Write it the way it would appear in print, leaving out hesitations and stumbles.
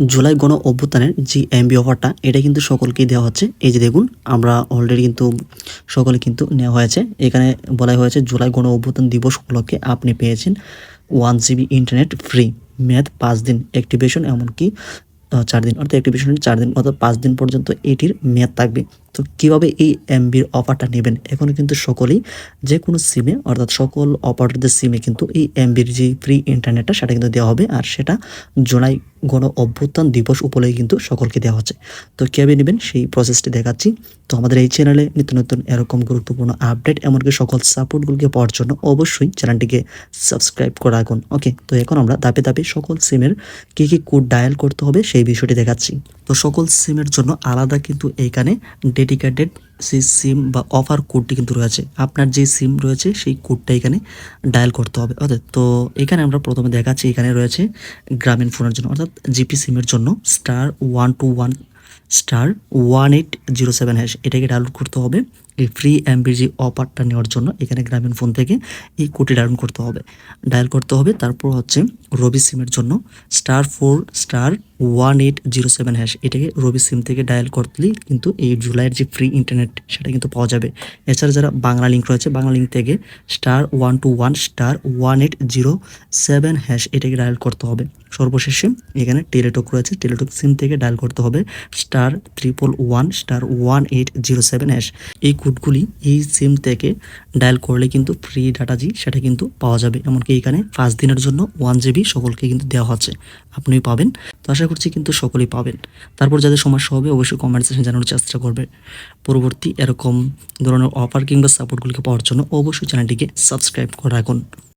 জুলাই গণ অভ্যুত্থানের যে এমবি অফারটা এটা কিন্তু সকলকেই দেওয়া হচ্ছে। এই যে দেখুন আমরা অলরেডি কিন্তু সকলে কিন্তু নেওয়া হয়েছে। এখানে বলা হয়েছে জুলাই গণ অভ্যুত্থান দিবস উপলক্ষে আপনি পেয়েছেন 1 জিবি ইন্টারনেট ফ্রি, মেয়াদ 5 দিন, অ্যাক্টিভেশন এমনকি 4 দিন, অর্থাৎ অ্যাক্টিভেশনের 4 দিন অর্থাৎ 5 দিন পর্যন্ত এটির মেয়াদ থাকবে। তো কীভাবে এই এমবির অফারটা নেবেন? এখন কিন্তু সকলেই যে কোনো সিমে অর্থাৎ সকল অপারেটরদের সিমে কিন্তু এই এমবির যে ফ্রি ইন্টারনেটটা সেটা কিন্তু দেওয়া হবে, আর সেটা জুলাই গণ অভ্যুত্থান দিবস উপলক্ষে কিন্তু সকলকে দেওয়া হচ্ছে। তো কীভাবে নেবেন সেই প্রসেসটি দেখাচ্ছি। তো আমাদের এই চ্যানেলে নিত্য নতুন এরকম গুরুত্বপূর্ণ আপডেট এমনকি সকল সাপোর্টগুলোকে পাওয়ার জন্য অবশ্যই চ্যানেলটিকে সাবস্ক্রাইব করে রাখুন। ওকে, তো এখন আমরা ধাপে ধাপে সকল সিমের কী কী কোড ডায়াল করতে হবে সেই বিষয়টি দেখাচ্ছি। তো সকল সিমের জন্য আলাদা কিন্তু এইখানে ডেডিকেটেড সেই সিম বা অফার কোডটি কিন্তু রয়েছে। আপনার যে সিম রয়েছে সেই কোডটা এখানে ডায়াল করতে হবে। অর্থাৎ তো এখানে আমরা প্রথমে দেখাচ্ছি, এখানে রয়েছে গ্রামীণ ফোনের জন্য অর্থাৎ জিপি সিমের জন্য *121*1807# এটাকে ডাউনলোড করতে হবে। এই ফ্রি এমবির যে অফারটা নেওয়ার জন্য এখানে গ্রামীণ ফোন থেকে এই কোডটি ডাউনলোড করতে হবে, ডায়াল করতে হবে। তারপর হচ্ছে রবি সিমের জন্য *4*1807# এটাকে রবি সিম থেকে ডায়াল করলেই কিন্তু এই জুলাইয়ের যে ফ্রি ইন্টারনেট সেটা কিন্তু পাওয়া যাবে। এছাড়া যারা বাংলা লিঙ্ক রয়েছে বাংলা লিঙ্ক থেকে *121*18007# এটাকে ডায়াল করতে হবে। সর্বশেষে এখানে টেলিটক রয়েছে, টেলিটক সিম থেকে ডায়াল করতে হবে *111*18007#। এই কোডগুলি এই সিম থেকে ডায়াল করলে কিন্তু ফ্রি ডাটা সেটা কিন্তু পাওয়া যাবে। এমনকি এখানে 5 দিনের জন্য 1 জিবি সকলকে কিন্তু দেওয়া হচ্ছে, আপনিও পাবেন। তো আশা করছি কিন্তু সকলেই পাবেন। তারপর যাদের সমস্যা হবে অবশ্যই কমেন্ট সেকশনে জানানোর চেষ্টা করবে। পরবর্তী এরকম ধরনের অফার কিংবা সাপোর্টগুলিকে পাওয়ার জন্য অবশ্যই চ্যানেলটিকে সাবস্ক্রাইব করে রাখুন।